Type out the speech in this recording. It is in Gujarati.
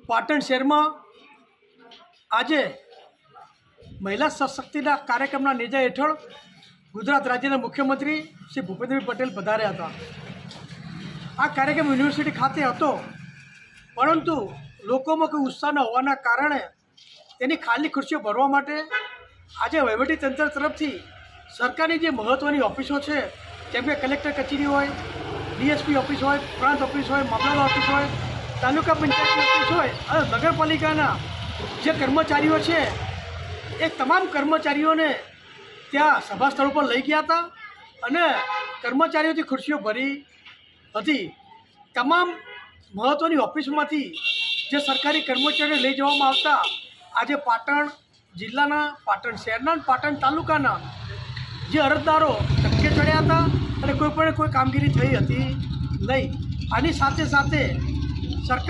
પાટણ શહેરમાં આજે મહિલા સશક્તિના કાર્યક્રમના નેજા હેઠળ ગુજરાત રાજ્યના મુખ્યમંત્રી શ્રી ભૂપેન્દ્રભાઈ પટેલ પધાર્યા હતા। આ કાર્યક્રમ યુનિવર્સિટી ખાતે હતો, પરંતુ લોકોમાં કોઈ ઉત્સાહ ન હોવાના કારણે તેની ખાલી ખુરશીઓ ભરવા માટે આજે વહીવટીતંત્ર તરફથી સરકારની જે મહત્ત્વની ઓફિસો છે, જેમ કે કલેક્ટર કચેરી હોય, ડીએસપી ઓફિસ હોય, પ્રાંત ઓફિસ હોય, મામલતદાર ઓફિસ હોય, તાલુકા પંચાયતની ઓફિસ હોય અને નગરપાલિકાના જે કર્મચારીઓ છે એ તમામ કર્મચારીઓને ત્યાં સભા સ્થળ પર લઈ ગયા હતા અને કર્મચારીઓથી ખુરશીઓ ભરી હતી। તમામ મહત્ત્વની ઓફિસમાંથી જે સરકારી કર્મચારીઓ લઈ જવામાં આવતા આજે પાટણ જિલ્લાના, પાટણ શહેરના અને પાટણ તાલુકાના જે અરજદારો ધક્કે ચડ્યા હતા અને કોઈ કામગીરી થઈ હતી નહીં। આની સાથે સાથે સરકાર